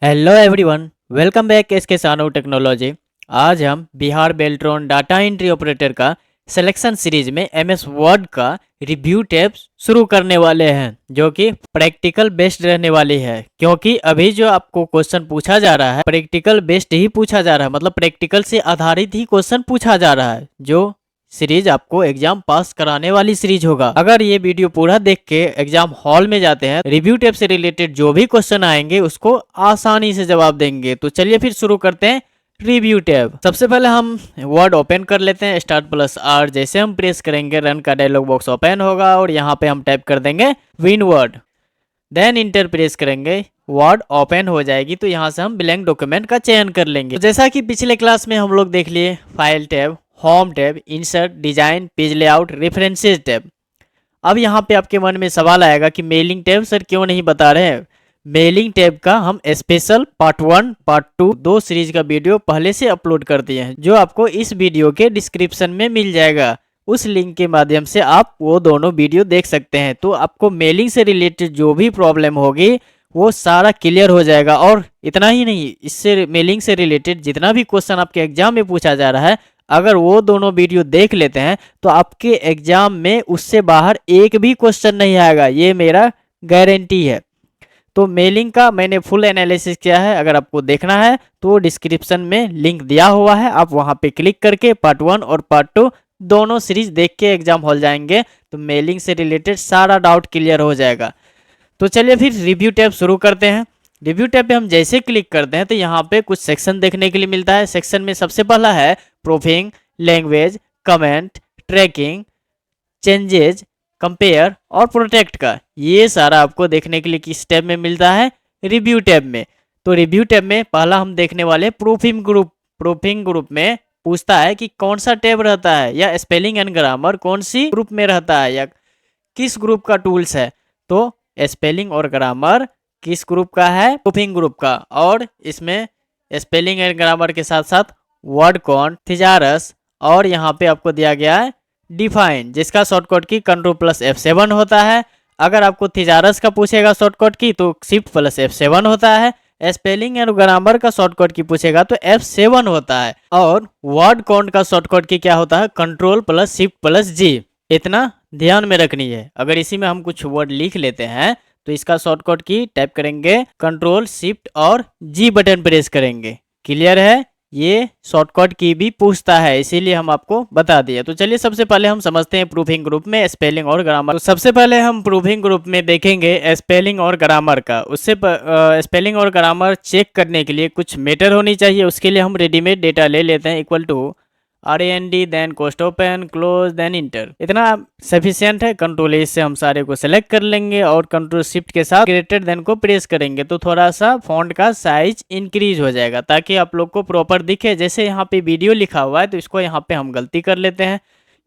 Hello everyone, welcome back S के सानो technology. आज हम Bihar Beltron data entry operator का सिलेक्शन सीरीज में एमएस वर्ड का रिव्यू टेप्स शुरू करने वाले हैं, जो कि प्रैक्टिकल बेस्ड रहने वाली है। क्योंकि अभी जो आपको क्वेश्चन पूछा जा रहा है प्रैक्टिकल बेस्ड ही पूछा जा रहा है, मतलब प्रैक्टिकल से आधारित ही क्वेश्चन पूछा जा रहा है। जो सीरीज आपको एग्जाम पास कराने वाली सीरीज होगा। अगर ये वीडियो पूरा देख के एग्जाम हॉल में जाते हैं, रिव्यू टेप से रिलेटेड जो भी क्वेश्चन आएंगे उसको आसानी से जवाब देंगे। तो चलिए फिर शुरू करते हैं रिव्यू टैब। सबसे पहले हम वर्ड ओपन कर लेते हैं। Start+R जैसे हम प्रेस करेंगे रन का डायलॉग बॉक्स ओपन होगा और यहाँ पे हम टाइप कर देंगे win word, then enter press करेंगे, वर्ड ओपन हो जाएगी। तो यहाँ से हम ब्लैंक डॉक्यूमेंट का चयन कर लेंगे। तो जैसा कि पिछले क्लास में हम लोग देख लिए, file tab, home tab, insert, design, page layout, references tab. अब यहाँ पे आपके मन में सवाल आएगा कि मेलिंग टैब सर क्यों नहीं बता रहे हैं। मेलिंग टैब का हम स्पेशल पार्ट 1 पार्ट 2 दो सीरीज का वीडियो पहले से अपलोड कर दिए हैं, जो आपको इस वीडियो के डिस्क्रिप्शन में मिल जाएगा। उस लिंक के माध्यम से आप वो दोनों वीडियो देख सकते हैं। तो आपको मेलिंग से रिलेटेड जो भी प्रॉब्लम होगी वो सारा क्लियर हो जाएगा। और इतना ही नहीं, इससे मेलिंग से रिलेटेड जितना भी क्वेश्चन आपके एग्जाम में पूछा जा रहा है, अगर वो दोनों वीडियो देख लेते हैं तो आपके एग्जाम में उससे बाहर एक भी क्वेश्चन नहीं आएगा, ये मेरा गारंटी है। तो मेलिंग का मैंने फुल एनालिसिस किया है, अगर आपको देखना है तो डिस्क्रिप्शन में लिंक दिया हुआ है, आप वहां पे क्लिक करके पार्ट 1 और पार्ट 2 दोनों सीरीज देख के एग्जाम हॉल जाएंगे तो मेलिंग से रिलेटेड सारा डाउट क्लियर हो जाएगा। तो चलिए फिर रिव्यू टैब शुरू करते हैं। रिव्यू टैब पे हम जैसे क्लिक करते हैं तो यहाँ पे कुछ सेक्शन देखने के लिए मिलता है। सेक्शन में सबसे पहला है proofing, language, comment, tracking, changes, compare और प्रोटेक्ट का। ये सारा आपको देखने के लिए किस टैब में मिलता है? रिव्यू टैब में। तो रिव्यू टैब में पहला हम देखने वाले प्रूफिंग ग्रुप। प्रूफिंग ग्रुप में पूछता है कि कौन सा टैब रहता है, या स्पेलिंग एंड ग्रामर कौन सी ग्रुप में रहता है, या किस ग्रुप का टूल्स है। तो स्पेलिंग और ग्रामर किस ग्रुप का है? प्रूफिंग ग्रुप का। और इसमें स्पेलिंग एंड ग्रामर के साथ साथ वर्ड काउंट, थिजारस और यहाँ पे आपको दिया गया है डिफाइन, जिसका शॉर्टकट की Ctrl+F7 होता है। अगर आपको थिजारस का पूछेगा शॉर्टकट की तो Shift+F7 होता है। स्पेलिंग एंड ग्रामर का शॉर्टकट की पूछेगा तो F7 होता है। और वर्ड काउंट का शॉर्टकट की क्या होता है? Ctrl+Shift+G। इतना ध्यान में रखनी है। अगर इसी में हम कुछ वर्ड लिख लेते हैं तो इसका शॉर्टकट की टाइप करेंगे Ctrl Shift और G बटन प्रेस करेंगे। क्लियर है? ये शॉर्टकट की भी पूछता है, इसीलिए हम आपको बता दिए। तो चलिए सबसे पहले हम समझते हैं प्रूफिंग ग्रुप में स्पेलिंग और ग्रामर। तो सबसे पहले हम प्रूफिंग ग्रुप में देखेंगे स्पेलिंग और ग्रामर का। उससे स्पेलिंग और ग्रामर चेक करने के लिए कुछ मेथड होनी चाहिए। उसके लिए हम रेडीमेड डेटा ले लेते हैं, equal to RAND then cost open close then enter. इतना सफिशियंट है। Ctrl+A से हम सारे को सेलेक्ट कर लेंगे और Ctrl Shift के साथ ग्रेटर देन को प्रेस करेंगे तो थोड़ा सा फॉन्ट का साइज इंक्रीज हो जाएगा, ताकि आप लोग को प्रॉपर दिखे। जैसे यहाँ पे वीडियो लिखा हुआ है तो इसको यहाँ पे हम गलती कर लेते हैं।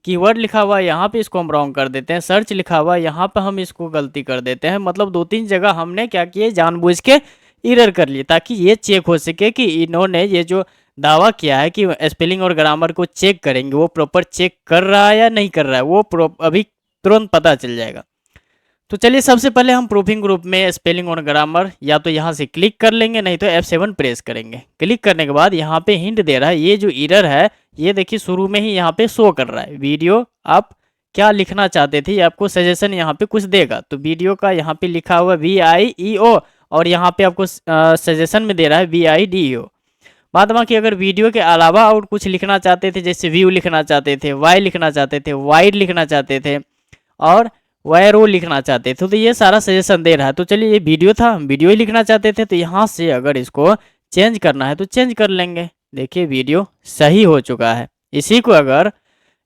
कीवर्ड लिखा हुआ है यहाँ पे इसको हम रॉन्ग कर देते हैं। सर्च लिखा हुआ है यहाँ पे हम इसको गलती कर देते हैं। मतलब 2-3 जगह हमने क्या किए, जानबूझ के इरर कर लिए, ताकि ये चेक हो सके कि इन्होंने ये जो दावा किया है कि स्पेलिंग और ग्रामर को चेक करेंगे, वो प्रॉपर चेक कर रहा है या नहीं कर रहा है, वो अभी तुरंत पता चल जाएगा। तो चलिए सबसे पहले हम प्रूफिंग ग्रुप में स्पेलिंग और ग्रामर या तो यहाँ से क्लिक कर लेंगे, नहीं तो F7 प्रेस करेंगे। क्लिक करने के बाद यहाँ पे हिंट दे रहा है, ये जो इरर है ये देखिए शुरू में ही यहाँ पे शो कर रहा है। वीडियो आप क्या लिखना चाहते थे, ये आपको सजेशन यहाँ पे कुछ देगा। तो वीडियो का यहाँ पे लिखा हुआ VIEO और यहाँ पे आपको सजेशन में दे रहा है VIDEO। बाद बाकी अगर वीडियो के अलावा और कुछ लिखना चाहते थे, जैसे व्यू लिखना चाहते थे, वाई लिखना चाहते थे, वाइड लिखना चाहते थे और वायरो लिखना चाहते थे, तो ये सारा सजेशन दे रहा है। तो चलिए ये वीडियो था, हम वीडियो ही लिखना चाहते थे, तो यहाँ से अगर इसको चेंज करना है तो चेंज कर लेंगे। देखिए वीडियो सही हो चुका है। इसी को अगर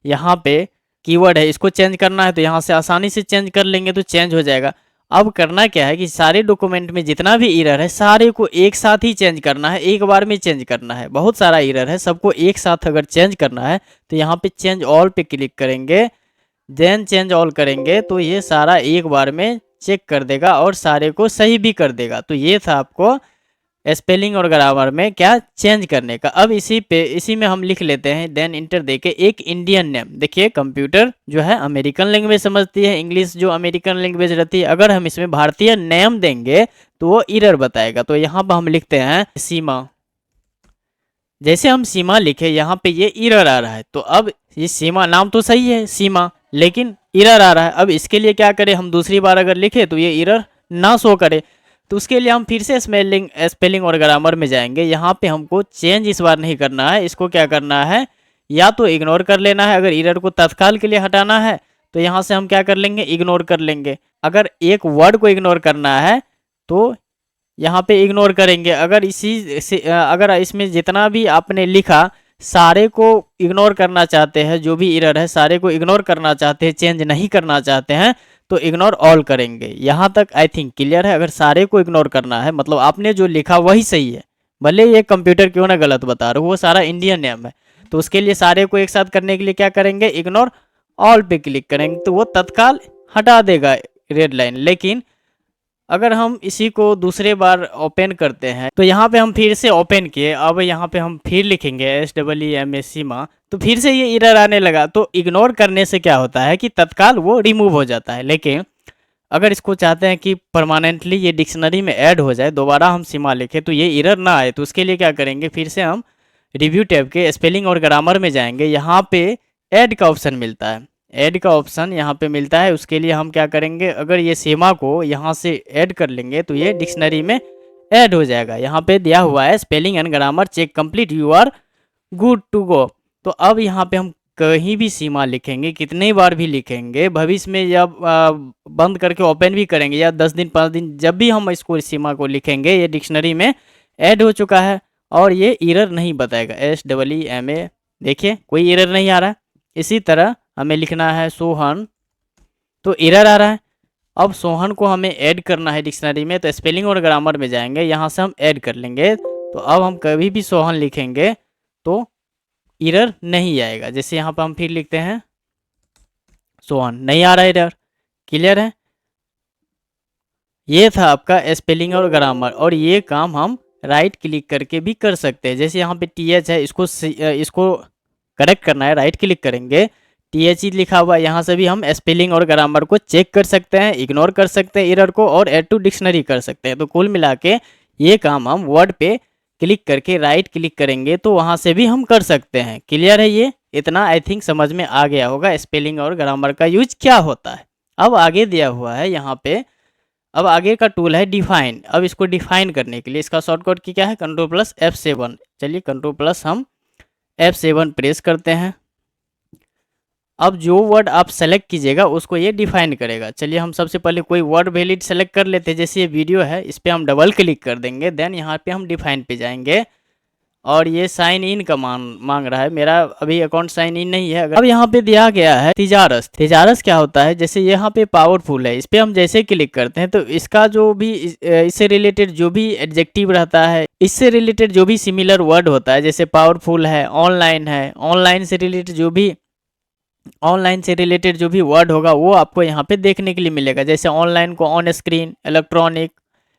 यहाँ पे कीवर्ड है इसको चेंज करना है तो यहाँ से आसानी से चेंज कर लेंगे तो चेंज हो जाएगा। अब करना क्या है कि सारे डॉक्यूमेंट में जितना भी एरर है सारे को एक साथ ही चेंज करना है, एक बार में चेंज करना है। बहुत सारा एरर है, सबको एक साथ अगर चेंज करना है तो यहाँ पे चेंज ऑल पे क्लिक करेंगे, देन चेंज ऑल करेंगे तो ये सारा एक बार में चेक कर देगा और सारे को सही भी कर देगा। तो ये था आपको स्पेलिंग और ग्रामर में क्या चेंज करने का। अब इसी में हम लिख लेते हैं देन इंटर देके एक इंडियन नेम। देखिए कंप्यूटर जो है अमेरिकन लैंग्वेज समझती है, इंग्लिश जो अमेरिकन लैंग्वेज रहती है, अगर हम इसमें भारतीय नेम देंगे तो वो एरर बताएगा। तो यहाँ पर हम लिखते हैं सीमा। जैसे हम सीमा लिखे यहाँ पे ये एरर आ रहा है। तो अब ये सीमा नाम तो सही है सीमा, लेकिन एरर आ रहा है। अब इसके लिए क्या करें, हम दूसरी बार अगर लिखे तो ये एरर ना शो करे। तो उसके लिए हम फिर से स्पेलिंग और ग्रामर में जाएंगे। यहाँ पे हमको चेंज इस बार नहीं करना है, इसको क्या करना है, या तो इग्नोर कर लेना है। अगर एरर को तत्काल के लिए हटाना है तो यहाँ से हम क्या कर लेंगे, इग्नोर कर लेंगे। अगर एक वर्ड को इग्नोर करना है तो यहाँ पे इग्नोर करेंगे। अगर अगर इसमें जितना भी आपने लिखा सारे को इग्नोर करना चाहते हैं, जो भी एरर है सारे को इग्नोर करना चाहते हैं, चेंज नहीं करना चाहते हैं, तो इग्नोर ऑल करेंगे। यहाँ तक आई थिंक क्लियर है। अगर सारे को इग्नोर करना है मतलब आपने जो लिखा वही सही है, भले ये कंप्यूटर क्यों ना गलत बता रहा हो, वो सारा इंडियन नेम है। तो उसके लिए सारे को एक साथ करने के लिए क्या करेंगे, इग्नोर ऑल पे क्लिक करेंगे तो वो तत्काल हटा देगा रेड लाइन। लेकिन अगर हम इसी को दूसरे बार ओपन करते हैं तो यहाँ पे हम फिर से ओपन किए, अब यहाँ पे हम फिर लिखेंगे SEEMA सीमा, तो फिर से ये एरर आने लगा। तो इग्नोर करने से क्या होता है कि तत्काल वो रिमूव हो जाता है। लेकिन अगर इसको चाहते हैं कि परमानेंटली ये डिक्शनरी में ऐड हो जाए, दोबारा हम सीमा लिखें तो ये एरर ना आए, तो उसके लिए क्या करेंगे, फिर से हम रिव्यू टैब के स्पेलिंग और ग्रामर में जाएंगे। यहाँ पे ऐड का ऑप्शन मिलता है, ऐड का ऑप्शन यहाँ पे मिलता है। उसके लिए हम क्या करेंगे, अगर ये सीमा को यहाँ से ऐड कर लेंगे तो ये डिक्शनरी में ऐड हो जाएगा। यहाँ पे दिया हुआ है spelling and grammar check complete, you are good to go. तो अब यहाँ पे हम कहीं भी सीमा लिखेंगे, कितनी बार भी लिखेंगे, भविष्य में जब बंद करके ओपन भी करेंगे या 10 दिन 5 दिन, जब भी हम इसको सीमा को लिखेंगे ये डिक्शनरी में ऐड हो चुका है और ये एरर नहीं बताएगा। SEEMA, देखिए कोई एरर नहीं आ रहा है। इसी तरह हमें लिखना है सोहन, तो एरर आ रहा है। अब सोहन को हमें ऐड करना है डिक्शनरी में, तो स्पेलिंग और ग्रामर में जाएंगे, यहाँ से हम ऐड कर लेंगे। तो अब हम कभी भी सोहन लिखेंगे तो एरर नहीं आएगा। जैसे यहाँ पर हम फिर लिखते हैं सोहन, नहीं आ रहा है एरर, क्लियर है। ये था आपका स्पेलिंग और ग्रामर, और ये काम हम राइट क्लिक करके भी कर सकते हैं। जैसे यहाँ पे TH है, इसको करेक्ट करना है, राइट क्लिक करेंगे, TH लिखा हुआ, यहाँ से भी हम स्पेलिंग और ग्रामर को चेक कर सकते हैं, इग्नोर कर सकते हैं एरर को, और ऐड टू डिक्शनरी कर सकते हैं। तो कुल मिला के ये काम हम वर्ड पे क्लिक करके राइट क्लिक करेंगे तो वहाँ से भी हम कर सकते हैं। क्लियर है, ये इतना आई थिंक समझ में आ गया होगा स्पेलिंग और ग्रामर का यूज क्या होता है। अब आगे दिया हुआ है यहाँ पे, अब आगे का टूल है डिफाइन। अब इसको डिफाइन करने के लिए इसका शॉर्टकट की क्या है, Ctrl+F7। चलिए Ctrl+ हम F7 प्रेस करते हैं। अब जो वर्ड आप सेलेक्ट कीजिएगा उसको ये डिफाइन करेगा। चलिए हम सबसे पहले कोई वर्ड वैलिड सेलेक्ट कर लेते हैं। जैसे ये वीडियो है, इस पर हम डबल क्लिक कर देंगे, देन यहाँ पे हम डिफाइन पे जाएंगे, और ये साइन इन का मांग रहा है। मेरा अभी अकाउंट साइन इन नहीं है। अब यहाँ पे दिया गया है तिजारस। तिजारस क्या होता है, जैसे यहाँ पे पावरफुल है, इस पर हम जैसे क्लिक करते हैं तो इसका जो भी इससे रिलेटेड जो भी एडजेक्टिव रहता है, इससे रिलेटेड जो भी सिमिलर वर्ड होता है, जैसे पावरफुल है, ऑनलाइन है, ऑनलाइन से रिलेटेड जो भी वर्ड होगा वो आपको यहाँ पे देखने के लिए मिलेगा। जैसे ऑनलाइन को on screen, electronic,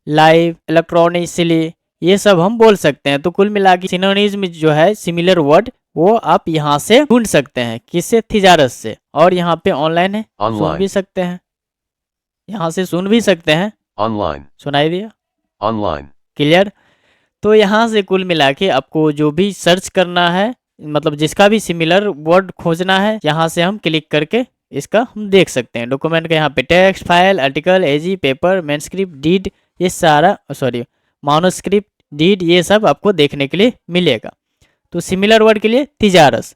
live, electronically, ये सब हम बोल सकते हैं। तो कुल मिला के सिनोनिम्स में जो है सिमिलर वर्ड वो आप यहाँ से ढूंढ सकते हैं, किससे, थिजारस से। और यहाँ पे ऑनलाइन है, सुन भी सकते हैं, यहाँ से सुन भी सकते हैं, ऑनलाइन सुनाई दिया, ऑनलाइन, क्लियर। तो यहाँ से कुल मिला के आपको जो भी सर्च करना है, मतलब जिसका भी सिमिलर वर्ड खोजना है, यहाँ से हम क्लिक करके इसका हम देख सकते हैं। डॉक्यूमेंट का यहाँ पे टेक्स्ट, फाइल, आर्टिकल, एजी, पेपर, मैनस्क्रिप्ट, डीड, ये सारा मानोस्क्रिप्ट, डीड, ये सब आपको देखने के लिए मिलेगा। तो सिमिलर वर्ड के लिए तिजारस।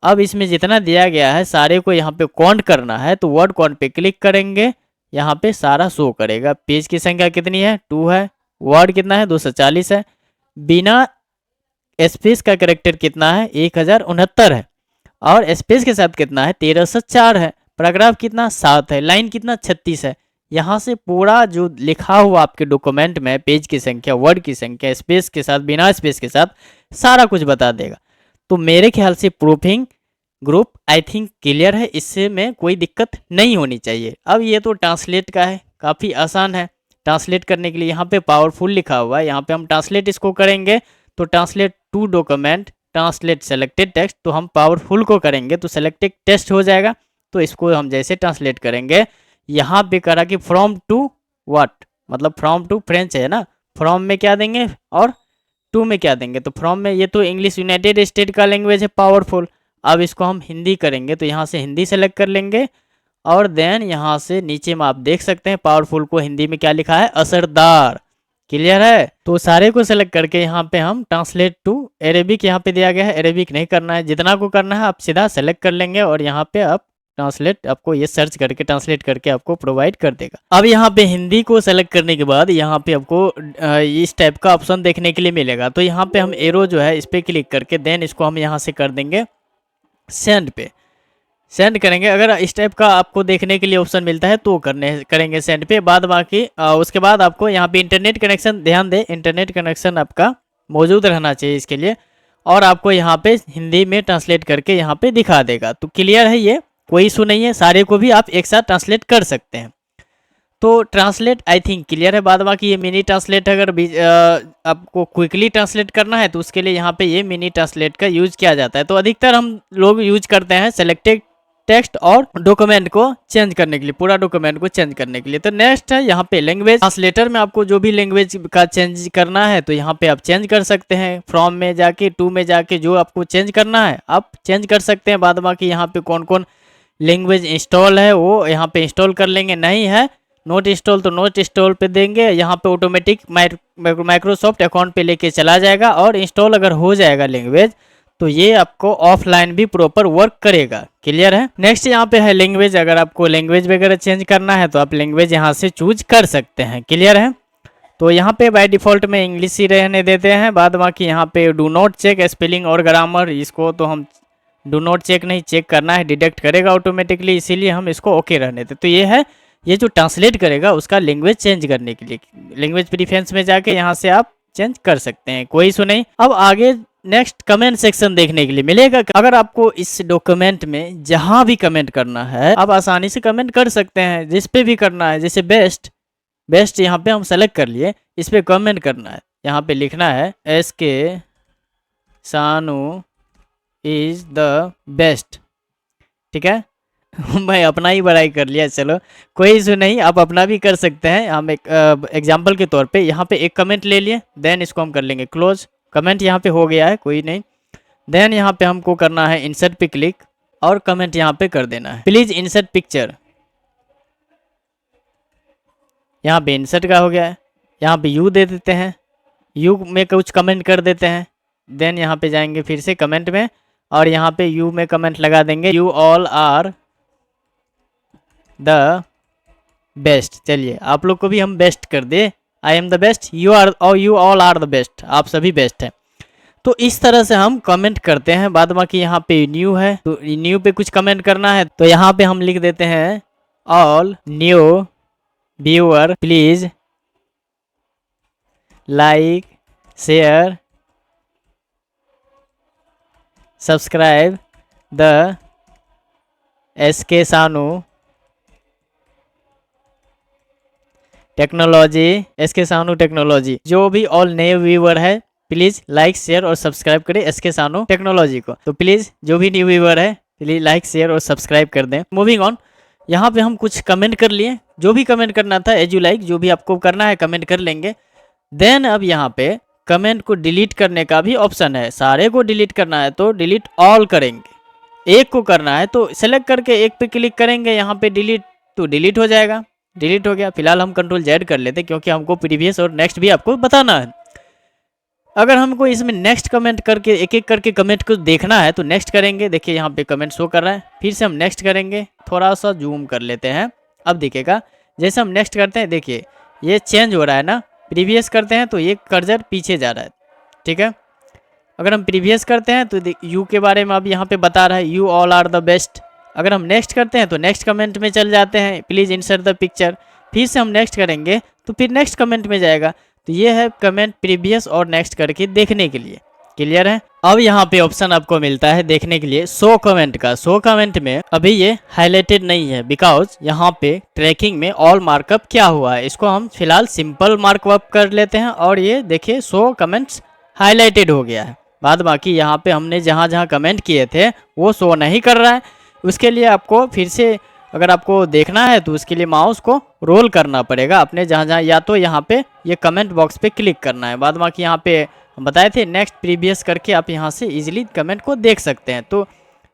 अब इसमें जितना दिया गया है सारे को यहाँ पे काउंट करना है, तो वर्ड काउंट पे क्लिक करेंगे, यहाँ पे सारा शो करेगा। पेज की संख्या कितनी है, 2 है, वर्ड कितना है, 240 है, बिना स्पेस का कैरेक्टर कितना है, 1069 है, और स्पेस के साथ कितना है, 1304 है, पैराग्राफ कितना, 7 है, लाइन कितना, 36 है। यहाँ से पूरा जो लिखा हुआ आपके डॉक्यूमेंट में पेज की संख्या, वर्ड की संख्या, स्पेस के साथ, बिना स्पेस के साथ, सारा कुछ बता देगा। तो मेरे ख्याल से proofing group I think clear है, इससे में कोई दिक्कत नहीं होनी चाहिए। अब ये तो ट्रांसलेट का है, काफ़ी आसान है। ट्रांसलेट करने के लिए यहाँ पे पावरफुल लिखा हुआ है, यहाँ पे हम ट्रांसलेट इसको करेंगे तो translate to document translate selected text, तो हम पावरफुल को करेंगे तो सेलेक्टेड टेक्स्ट हो जाएगा। तो इसको हम जैसे ट्रांसलेट करेंगे, यहाँ पे करा कि फ्रॉम टू व्हाट, मतलब फ्रॉम टू फ्रेंच है ना, फ्रॉम में क्या देंगे और टू में क्या देंगे, तो फ्रॉम में ये तो इंग्लिश यूनाइटेड स्टेट का लैंग्वेज है पावरफुल। अब इसको हम हिंदी करेंगे तो यहाँ से हिंदी सेलेक्ट कर लेंगे और देन यहाँ से नीचे में आप देख सकते हैं पावरफुल को हिंदी में क्या लिखा है, असरदार। क्लियर है, तो सारे को सेलेक्ट करके यहाँ पे हम ट्रांसलेट टू अरेबिक यहाँ पे दिया गया है, अरेबिक नहीं करना है, जितना को करना है आप सीधा सेलेक्ट कर लेंगे और यहाँ पे आप ट्रांसलेट आपको ये सर्च करके ट्रांसलेट करके आपको प्रोवाइड कर देगा। अब यहाँ पे हिंदी को सेलेक्ट करने के बाद यहाँ पे आपको इस टाइप का ऑप्शन देखने के लिए मिलेगा। तो यहाँ पे हम एरो जो है इस पर क्लिक करके देन इसको हम यहाँ से कर देंगे सेंड पे, सेंड करेंगे। अगर इस टाइप का आपको देखने के लिए ऑप्शन मिलता है तो करेंगे सेंड पे। बाद बाकी उसके बाद आपको यहाँ पे इंटरनेट कनेक्शन, ध्यान दें इंटरनेट कनेक्शन आपका मौजूद रहना चाहिए इसके लिए, और आपको यहाँ पे हिंदी में ट्रांसलेट करके यहाँ पे दिखा देगा। तो क्लियर है, ये कोई इशू नहीं है, सारे को भी आप एक साथ ट्रांसलेट कर सकते हैं। तो ट्रांसलेट आई थिंक क्लियर है। बाद बाकी ये मिनी ट्रांसलेट अगर आपको क्विकली ट्रांसलेट करना है तो उसके लिए यहाँ पे ये मिनी ट्रांसलेट का यूज किया जाता है। तो अधिकतर हम लोग यूज करते हैं सेलेक्टेड टेक्स्ट और डॉक्यूमेंट को चेंज करने के लिए, पूरा डॉक्यूमेंट को चेंज करने के लिए। तो नेक्स्ट है यहाँ पे लैंग्वेज ट्रांसलेटर में आपको जो भी लैंग्वेज का चेंज करना है तो यहाँ पे आप चेंज कर सकते हैं, फ्रॉम में जाके टू में जाके जो आपको चेंज करना है आप चेंज कर सकते हैं। बाद बाकी यहाँ पे कौन कौन लैंग्वेज इंस्टॉल है वो यहाँ पे इंस्टॉल कर लेंगे, नहीं है नोट इंस्टॉल तो नोट इंस्टॉल पे देंगे, यहाँ पे ऑटोमेटिक माइक्रोसॉफ्ट अकाउंट पे लेके चला जाएगा। और इंस्टॉल अगर हो जाएगा लैंग्वेज तो ये आपको ऑफलाइन भी प्रॉपर वर्क करेगा। क्लियर है। नेक्स्ट यहाँ पे है लैंग्वेज, अगर आपको लैंग्वेज वगैरह चेंज करना है तो आप लैंग्वेज यहाँ से चूज कर सकते हैं। क्लियर है, तो यहाँ पे बाय डिफॉल्ट में इंग्लिश ही रहने देते हैं। बाद बाकी यहाँ पे डू नॉट चेक स्पेलिंग और ग्रामर, इसको तो हम डू नॉट चेक नहीं, चेक करना है, डिटेक्ट करेगा ऑटोमेटिकली, इसीलिए हम इसको ओके रहने देते। तो ये है, ये जो ट्रांसलेट करेगा उसका लैंग्वेज चेंज करने के लिए लैंग्वेज प्रीफरेंस में जाके यहाँ से आप चेंज कर सकते हैं, कोई इशू नहीं। अब आगे नेक्स्ट कमेंट सेक्शन देखने के लिए मिलेगा। अगर आपको इस डॉक्यूमेंट में जहां भी कमेंट करना है आप आसानी से कमेंट कर सकते हैं, जिस पे भी करना है। जैसे बेस्ट यहाँ पे हम सेलेक्ट कर लिए, इस पे कमेंट करना है, यहाँ पे लिखना है SK सानू इज द बेस्ट। ठीक है मैं अपना ही बड़ाई कर लिया, चलो कोई इशू नहीं, आप अपना भी कर सकते हैं। हम एक एग्जाम्पल के तौर पे यहाँ पे एक कमेंट ले लिए, देन इसको हम कर लेंगे क्लोज। कमेंट यहाँ पे हो गया है, कोई नहीं। देन यहाँ पे हमको करना है इंसर्ट पे क्लिक और कमेंट यहाँ पे कर देना है, प्लीज इंसर्ट पिक्चर। यहाँ पे इंसर्ट का हो गया है, यहाँ पे यू दे देते हैं, यू में कुछ कमेंट कर देते हैं। देन यहाँ पे जाएंगे फिर से कमेंट में और यहाँ पे यू में कमेंट लगा देंगे, you all are the best. चलिए आप लोग को भी हम बेस्ट कर दे, I am the best, you all are the best, आप सभी बेस्ट हैं। तो इस तरह से हम कमेंट करते हैं। बाद बाकी यहाँ पे न्यू है, तो न्यू पे कुछ कमेंट करना है तो यहाँ पे हम लिख देते हैं all new viewer please like share subscribe the SK सानू टेक्नोलॉजी, SK सानू टेक्नोलॉजी। जो भी ऑल नए व्यूअर है प्लीज लाइक शेयर और सब्सक्राइब करें SK सानू टेक्नोलॉजी को। तो प्लीज जो भी न्यू व्यूअर है प्लीज लाइक शेयर और सब्सक्राइब कर दें। मूविंग ऑन, यहाँ पे हम कुछ कमेंट कर लिए, जो भी कमेंट करना था एज यू लाइक, जो भी आपको करना है कमेंट कर लेंगे। देन अब यहाँ पे कमेंट को डिलीट करने का भी ऑप्शन है, सारे को डिलीट करना है तो डिलीट ऑल करेंगे, एक को करना है तो सेलेक्ट करके एक पे क्लिक करेंगे, यहाँ पे डिलीट, तो डिलीट हो जाएगा। डिलीट हो गया। फिलहाल हम कंट्रोल Z कर लेते क्योंकि हमको प्रीवियस और नेक्स्ट भी आपको बताना है। अगर हमको इसमें नेक्स्ट कमेंट करके एक एक करके कमेंट को देखना है तो नेक्स्ट करेंगे, देखिए यहाँ पे कमेंट शो कर रहा है, फिर से हम नेक्स्ट करेंगे, थोड़ा सा जूम कर लेते हैं, अब दिखेगा। जैसे हम नेक्स्ट करते हैं देखिए ये चेंज हो रहा है ना, प्रीवियस करते हैं तो ये कर्सर पीछे जा रहा है। ठीक है, अगर हम प्रीवियस करते हैं तो यू के बारे में अब यहाँ पे बता रहा है, you all are the best. अगर हम नेक्स्ट करते हैं तो नेक्स्ट कमेंट में चल जाते हैं, प्लीज़ इंसर्ट द पिक्चर। फिर से हम नेक्स्ट करेंगे तो फिर नेक्स्ट कमेंट में जाएगा। तो ये है कमेंट प्रीवियस और नेक्स्ट करके देखने के लिए। क्लियर है। अब यहाँ पे ऑप्शन आपको मिलता है देखने के लिए शो कमेंट का। शो कमेंट में अभी ये हाईलाइटेड नहीं है बिकॉज यहाँ पे ट्रैकिंग में ऑल मार्कअप क्या हुआ है। इसको हम फिलहाल सिंपल मार्कअप कर लेते हैं और ये देखिए शो कमेंट्स हाईलाइटेड हो गया है। बाद बाकी यहाँ पे हमने जहाँ जहाँ कमेंट किए थे वो शो नहीं कर रहा है। उसके लिए आपको फिर से अगर आपको देखना है तो उसके लिए माउस को रोल करना पड़ेगा अपने जहाँ जहाँ, या तो यहाँ पे ये कमेंट बॉक्स पे क्लिक करना है। बाद बाकी यहाँ पे हम बताए थे नेक्स्ट प्रीवियस करके आप यहाँ से इजीली कमेंट को देख सकते हैं। तो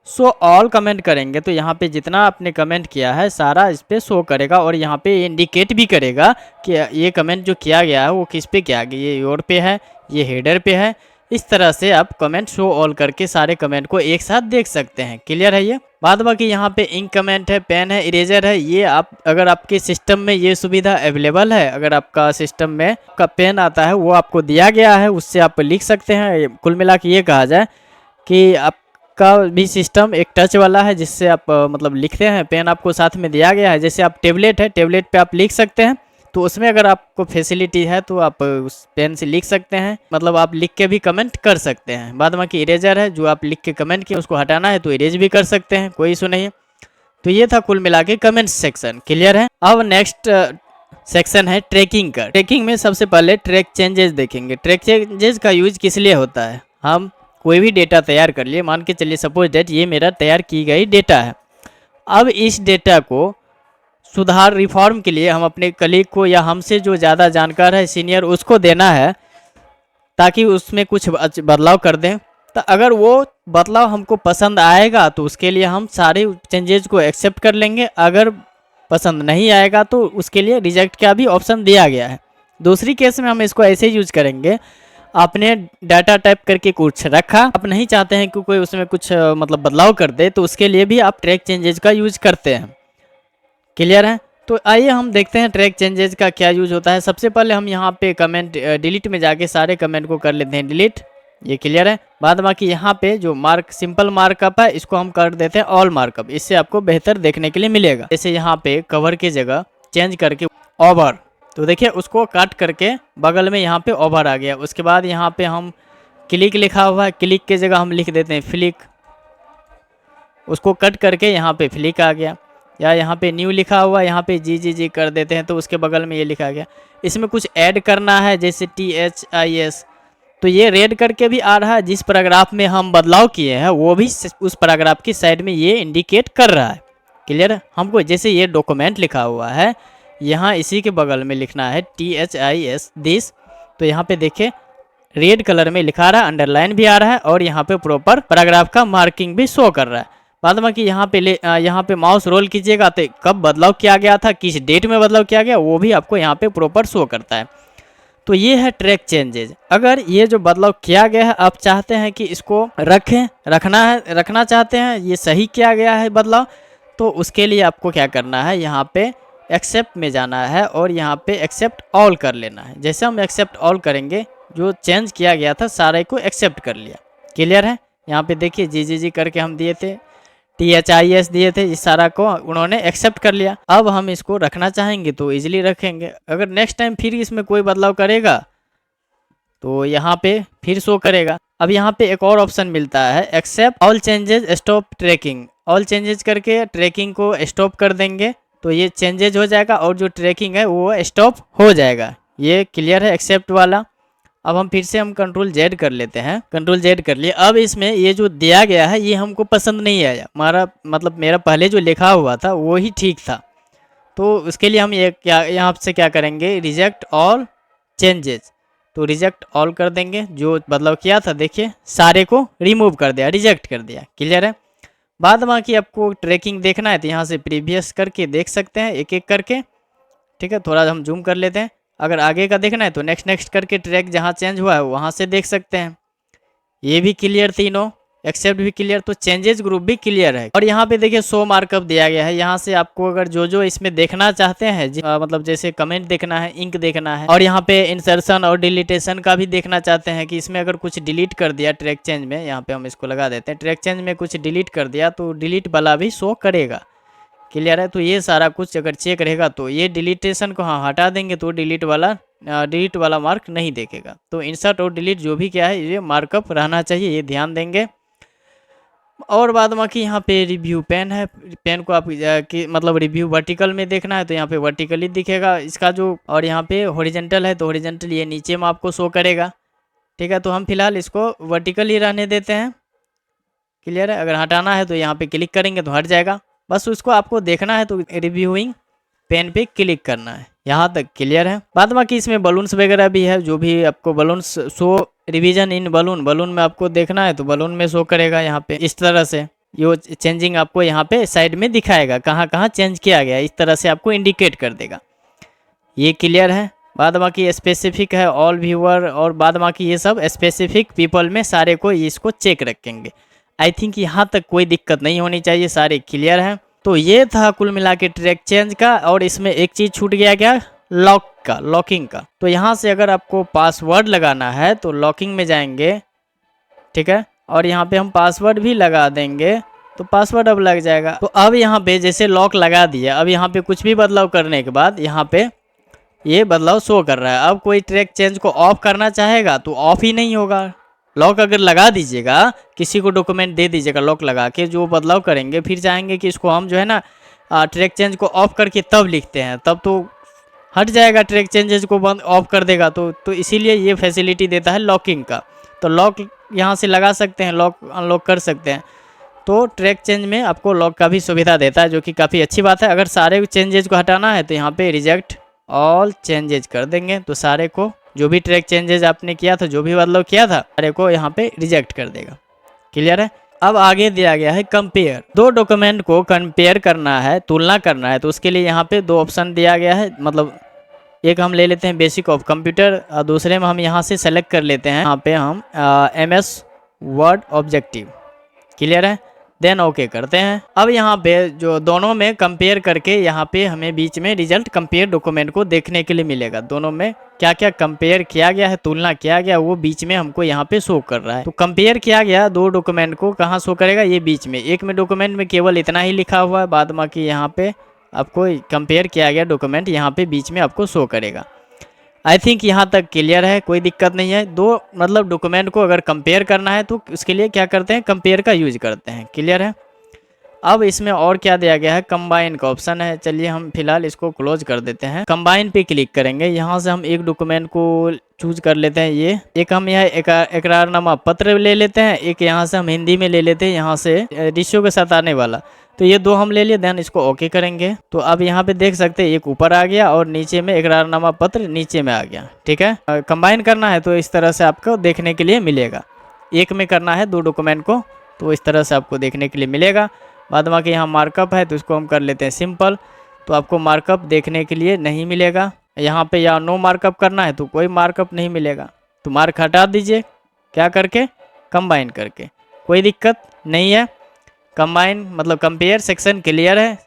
शो ऑल कमेंट करेंगे तो यहाँ पे जितना आपने कमेंट किया है सारा इस पर शो करेगा और यहाँ पे इंडिकेट भी करेगा कि ये कमेंट जो किया गया है वो किस पे किया गया, ये योर पे है, ये हेडर पे है। इस तरह से आप कमेंट शो ऑल करके सारे कमेंट को एक साथ देख सकते हैं। क्लियर है ये। बाद बाकी यहाँ पे इंक कमेंट है, पेन है, इरेजर है। ये आप अगर आपके सिस्टम में ये सुविधा अवेलेबल है, अगर आपका सिस्टम में का पेन आता है वो आपको दिया गया है, उससे आप लिख सकते हैं। कुल मिला के ये कहा जाए कि आपका भी सिस्टम एक टच वाला है जिससे आप मतलब लिखते हैं। पेन आपको साथ में दिया गया है। जैसे आप टेबलेट है, टेबलेट पे आप लिख सकते हैं तो उसमें अगर आपको फैसिलिटी है तो आप उस पेन से लिख सकते हैं, मतलब आप लिख के भी कमेंट कर सकते हैं। बाद बाकी इरेजर है, जो आप लिख के कमेंट किए उसको हटाना है तो इरेज भी कर सकते हैं, कोई इशू नहीं है। तो ये था कुल मिला के कमेंट सेक्शन। क्लियर है। अब नेक्स्ट सेक्शन है ट्रैकिंग का। ट्रैकिंग में सबसे पहले ट्रैक चेंजेस देखेंगे। ट्रैक चेंजेस का यूज किस लिए होता है, हम कोई भी डेटा तैयार कर लिए, मान के चलिए सपोज डेट ये मेरा तैयार की गई डेटा है। अब इस डेटा को सुधार रिफॉर्म के लिए हम अपने कलीग को या हमसे जो ज़्यादा जानकार है सीनियर उसको देना है ताकि उसमें कुछ बदलाव कर दें। तो अगर वो बदलाव हमको पसंद आएगा तो उसके लिए हम सारे चेंजेस को एक्सेप्ट कर लेंगे, अगर पसंद नहीं आएगा तो उसके लिए रिजेक्ट का भी ऑप्शन दिया गया है। दूसरी केस में हम इसको ऐसे यूज करेंगे, आपने डाटा टाइप करके कुछ रखा, आप नहीं चाहते हैं कि कोई उसमें कुछ मतलब बदलाव कर दे, तो उसके लिए भी आप ट्रैक चेंजेस का यूज करते हैं। क्लियर है। तो आइए हम देखते हैं ट्रैक चेंजेस का क्या यूज होता है। सबसे पहले हम यहाँ पे कमेंट डिलीट में जाके सारे कमेंट को कर लेते हैं डिलीट, ये क्लियर है। बाद बाकी यहाँ पे जो सिंपल मार्कअप है इसको हम कर देते हैं ऑल मार्कअप, इससे आपको बेहतर देखने के लिए मिलेगा। जैसे यहाँ पे कवर की जगह चेंज करके ओवर, तो देखिए उसको काट करके बगल में यहाँ पे ओवर आ गया। उसके बाद यहाँ पे हम क्लिक लिखा हुआ है, क्लिक की जगह हम लिख देते हैं फ्लिक, उसको कट करके यहाँ पे फ्लिक आ गया। या यहाँ पे न्यू लिखा हुआ यहाँ पे जी कर देते हैं तो उसके बगल में ये लिखा गया। इसमें कुछ ऐड करना है जैसे THIS, तो ये रेड करके भी आ रहा है। जिस पैराग्राफ में हम बदलाव किए हैं वो भी उस पैराग्राफ की साइड में ये इंडिकेट कर रहा है। क्लियर है। हमको जैसे ये डॉक्यूमेंट लिखा हुआ है यहाँ इसी के बगल में लिखना है THIS दिस, तो यहाँ पे देखिए रेड कलर में लिखा रहा है, अंडरलाइन भी आ रहा है और यहाँ पे प्रॉपर पैराग्राफ का मार्किंग भी शो कर रहा है। बाद बाकी यहाँ पे माउस रोल कीजिएगा तो कब बदलाव किया गया था, किस डेट में बदलाव किया गया, वो भी आपको यहाँ पे प्रॉपर शो करता है। तो ये है ट्रैक चेंजेज। अगर ये जो बदलाव किया गया है आप चाहते हैं कि इसको रखना चाहते हैं, ये सही किया गया है बदलाव, तो उसके लिए आपको क्या करना है, यहाँ पे एक्सेप्ट में जाना है और यहाँ पे एक्सेप्ट ऑल कर लेना है। जैसे हम एक्सेप्ट ऑल करेंगे जो चेंज किया गया था सारे को एक्सेप्ट कर लिया। क्लियर है। यहाँ पे देखिए जी करके हम दिए थे, THIS दिए थे, इस सारा को उन्होंने एक्सेप्ट कर लिया। अब हम इसको रखना चाहेंगे तो इजीली रखेंगे। अगर नेक्स्ट टाइम फिर इसमें कोई बदलाव करेगा तो यहाँ पे फिर शो करेगा। अब यहाँ पे एक और ऑप्शन मिलता है accept all changes stop tracking. All changes करके ट्रैकिंग को स्टॉप कर देंगे तो ये चेंजेज हो जाएगा और जो ट्रैकिंग है वो स्टॉप हो जाएगा। ये क्लियर है एक्सेप्ट वाला। अब हम फिर से हम Ctrl+Z कर लेते हैं, Ctrl+Z कर लिए। अब इसमें ये जो दिया गया है ये हमको पसंद नहीं आया, मेरा पहले जो लिखा हुआ था वो ही ठीक था। तो उसके लिए हम ये यहाँ से क्या करेंगे, रिजेक्ट ऑल चेंजेस, तो रिजेक्ट ऑल कर देंगे। जो बदलाव किया था देखिए सारे को रिमूव कर दिया, रिजेक्ट कर दिया। क्लियर है। बाद बाकी आपको ट्रैकिंग देखना है तो यहाँ से प्रीवियस करके देख सकते हैं एक एक करके। ठीक है, थोड़ा हम जूम कर लेते हैं। अगर आगे का देखना है तो नेक्स्ट करके ट्रैक जहाँ चेंज हुआ है वहाँ से देख सकते हैं। ये भी क्लियर, तीनों एक्सेप्ट भी क्लियर, तो चेंजेस ग्रुप भी क्लियर है। और यहाँ पे देखिए शो मार्कअप दिया गया है। यहाँ से आपको अगर जो इसमें देखना चाहते हैं मतलब जैसे कमेंट देखना है, इंक देखना है, और यहाँ पे इंसर्शन और डिलीटेशन का भी देखना चाहते हैं कि इसमें अगर कुछ डिलीट कर दिया ट्रैक चेंज में, यहाँ पे हम इसको लगा देते हैं, ट्रैक चेंज में कुछ डिलीट कर दिया तो डिलीट वाला भी शो करेगा। क्लियर है। तो ये सारा कुछ अगर चेक रहेगा तो ये डिलीटेशन को हाँ हटा देंगे तो डिलीट वाला मार्क नहीं देखेगा। तो इंसर्ट और डिलीट जो भी क्या है ये मार्कअप रहना चाहिए, ये ध्यान देंगे। और बाद बाकी यहाँ पे रिव्यू पेन है, पेन को आप कि मतलब रिव्यू वर्टिकल में देखना है तो यहाँ पे वर्टिकली दिखेगा इसका जो, और यहाँ पे हॉरिजेंटल है तो हॉरिजेंटल ये नीचे में आपको शो करेगा। ठीक है, तो हम फिलहाल इसको वर्टिकल ही रहने देते हैं। क्लियर है। अगर हटाना है तो यहाँ पे क्लिक करेंगे तो हट जाएगा। बस उसको आपको देखना है तो रिव्यूइंग पेन पे क्लिक करना है। यहाँ तक क्लियर है। बाद बाकी इसमें बलून्स वगैरह भी है, जो भी आपको बलून्स शो रिवीजन इन बलून में आपको देखना है तो बलून में शो करेगा यहाँ पे इस तरह से। ये चेंजिंग आपको यहाँ पे साइड में दिखाएगा कहाँ कहाँ चेंज किया गया, इस तरह से आपको इंडिकेट कर देगा। ये क्लियर है। बाद बाकी स्पेसिफिक है ऑल व्यूअर, और बाद बाकी ये सब स्पेसिफिक पीपल में सारे को इसको चेक रखेंगे। आई थिंक यहाँ तक कोई दिक्कत नहीं होनी चाहिए, सारे क्लियर हैं। तो ये था कुल मिला के ट्रैक चेंज का। और इसमें एक चीज़ छूट गया क्या, लॉकिंग का। तो यहाँ से अगर आपको पासवर्ड लगाना है तो लॉकिंग में जाएंगे, ठीक है, और यहाँ पे हम पासवर्ड भी लगा देंगे तो पासवर्ड अब लग जाएगा। तो अब यहाँ पे जैसे लॉक लगा दिया, अब यहाँ पे कुछ भी बदलाव करने के बाद यहाँ पे ये बदलाव शो कर रहा है। अब कोई ट्रैक चेंज को ऑफ करना चाहेगा तो ऑफ ही नहीं होगा। लॉक अगर लगा दीजिएगा, किसी को डॉक्यूमेंट दे दीजिएगा लॉक लगा के, जो बदलाव करेंगे फिर चाहेंगे कि इसको हम जो है ना ट्रैक चेंज को ऑफ करके तब लिखते हैं, तब तो हट जाएगा, ट्रैक चेंजेस को बंद ऑफ कर देगा। तो इसीलिए ये फैसिलिटी देता है लॉकिंग का। तो लॉक यहाँ से लगा सकते हैं, लॉक अनलॉक कर सकते हैं। तो ट्रैक चेंज में आपको लॉक का भी सुविधा देता है, जो कि काफ़ी अच्छी बात है। अगर सारे चेंजेज को हटाना है तो यहाँ पे रिजेक्ट ऑल चेंजेज कर देंगे, तो सारे को जो भी ट्रैक चेंजेज आपने किया था, जो भी बदलाव किया था, सारे को यहाँ पे रिजेक्ट कर देगा। क्लियर है। अब आगे दिया गया है कंपेयर। दो डॉक्यूमेंट को कंपेयर करना है, तुलना करना है, तो उसके लिए यहाँ पे दो ऑप्शन दिया गया है। मतलब एक हम ले लेते हैं बेसिक ऑफ कंप्यूटर, और दूसरे में हम यहाँ से सेलेक्ट कर लेते हैं, यहाँ पे हम MS वर्ड ऑब्जेक्टिव। क्लियर है। देन ओके करते हैं। अब यहाँ पे जो दोनों में कंपेयर करके यहाँ पे हमें बीच में रिजल्ट कंपेयर डॉक्यूमेंट को देखने के लिए मिलेगा। दोनों में क्या क्या कंपेयर किया गया है, तुलना किया गया, वो बीच में हमको यहाँ पे शो कर रहा है। तो कंपेयर किया गया दो डॉक्यूमेंट को कहाँ शो करेगा, ये बीच में। एक में डॉक्यूमेंट में केवल इतना ही लिखा हुआ है, बाद बाकी यहाँ पे आपको कंपेयर किया गया डॉक्यूमेंट यहाँ पे बीच में आपको शो करेगा। आई थिंक यहाँ तक क्लियर है, कोई दिक्कत नहीं है। दो मतलब डॉक्यूमेंट को अगर कंपेयर करना है तो उसके लिए क्या करते हैं, कंपेयर का यूज करते हैं। क्लियर है। अब इसमें और क्या दिया गया है, कंबाइन का ऑप्शन है। चलिए हम फिलहाल इसको क्लोज कर देते हैं। कंबाइन पे क्लिक करेंगे, यहाँ से हम एक डॉक्यूमेंट को चूज कर लेते हैं। ये एक हम यह इकरारनामा पत्र ले लेते हैं, एक यहाँ से हम हिंदी में ले लेते हैं, यहाँ से रेशियो के साथ आने वाला। तो ये दो हम ले लिए, देन इसको ओके करेंगे। तो अब यहाँ पे देख सकते हैं एक ऊपर आ गया और नीचे में इकरारनामा पत्र नीचे में आ गया। ठीक है। कंबाइन करना है तो इस तरह से आपको देखने के लिए मिलेगा। एक में करना है दो डॉक्यूमेंट को तो इस तरह से आपको देखने के लिए मिलेगा। बाद बाकी यहाँ मार्कअप है तो इसको हम कर लेते हैं सिंपल, तो आपको मार्कअप देखने के लिए नहीं मिलेगा। यहाँ पे या नो मार्कअप करना है तो कोई मार्कअप नहीं मिलेगा, तो मार्क हटा दीजिए क्या करके, कंबाइन करके, कोई दिक्कत नहीं है। कंबाइन मतलब कंपेयर सेक्शन क्लियर है,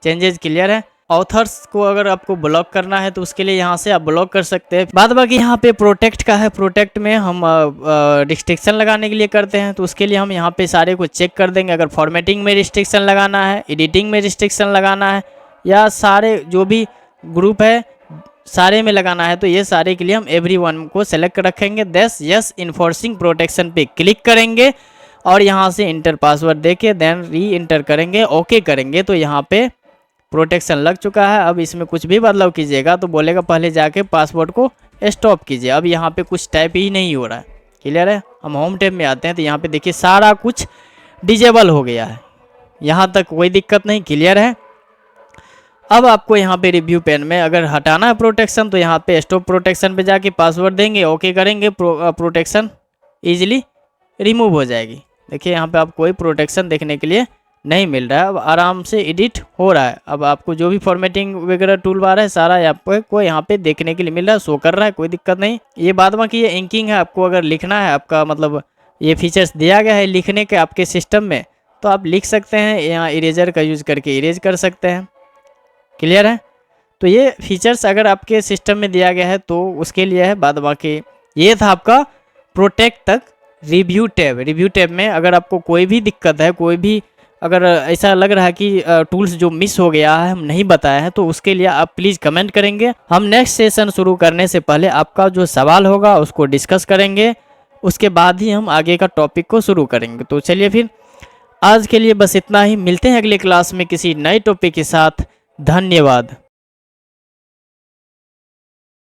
चेंजेस क्लियर है। ऑथर्स को अगर आपको ब्लॉक करना है तो उसके लिए यहाँ से आप ब्लॉक कर सकते हैं। बाद बाकी यहाँ पे प्रोटेक्ट का है, प्रोटेक्ट में हम रिस्ट्रिक्शन लगाने के लिए करते हैं, तो उसके लिए हम यहाँ पे सारे को चेक कर देंगे। अगर फॉर्मेटिंग में रिस्ट्रिक्शन लगाना है, एडिटिंग में रिस्ट्रिक्शन लगाना है, या सारे जो भी ग्रुप है सारे में लगाना है, तो ये सारे के लिए हम एवरीवन को सेलेक्ट रखेंगे। यस इन्फोर्सिंग प्रोटेक्शन पे क्लिक करेंगे और यहाँ से इंटर पासवर्ड देके देन री इंटर करेंगे, ओके करेंगे, तो यहाँ पे प्रोटेक्शन लग चुका है। अब इसमें कुछ भी बदलाव कीजिएगा तो बोलेगा पहले जाके पासवर्ड को स्टॉप कीजिए। अब यहाँ पे कुछ टाइप ही नहीं हो रहा है। क्लियर है। हम होम टैब में आते हैं तो यहाँ पे देखिए सारा कुछ डिजेबल हो गया है, यहाँ तक कोई दिक्कत नहीं। क्लियर है। अब आपको यहाँ पे रिव्यू पेन में अगर हटाना है प्रोटेक्शन तो यहाँ पे स्टॉप प्रोटेक्शन पे जाके पासवर्ड देंगे, ओके करेंगे, प्रोटेक्शन ईजिली रिमूव हो जाएगी। देखिए यहाँ पे आप कोई प्रोटेक्शन देखने के लिए नहीं मिल रहा है। अब आराम से एडिट हो रहा है। अब आपको जो भी फॉर्मेटिंग वगैरह टूल बार है सारा आपको यहाँ पे देखने के लिए मिल रहा है, शो कर रहा है, कोई दिक्कत नहीं। ये बाद बाकी ये इंकिंग है, आपको अगर लिखना है, आपका मतलब ये फीचर्स दिया गया है लिखने के आपके सिस्टम में, तो आप लिख सकते हैं, यहाँ इरेजर का यूज करके इरेज कर सकते हैं। क्लियर है। तो ये फीचर्स अगर आपके सिस्टम में दिया गया है तो उसके लिए है। बाद बाकी ये था आपका प्रोटेक्ट तक रिव्यू टैब। रिव्यू टैब में अगर आपको कोई भी दिक्कत है, कोई भी अगर ऐसा लग रहा है कि टूल्स जो मिस हो गया है हम नहीं बताया है, तो उसके लिए आप प्लीज़ कमेंट करेंगे। हम नेक्स्ट सेशन शुरू करने से पहले आपका जो सवाल होगा उसको डिस्कस करेंगे, उसके बाद ही हम आगे का टॉपिक को शुरू करेंगे। तो चलिए फिर आज के लिए बस इतना ही, मिलते हैं अगले क्लास में किसी नए टॉपिक के साथ। धन्यवाद।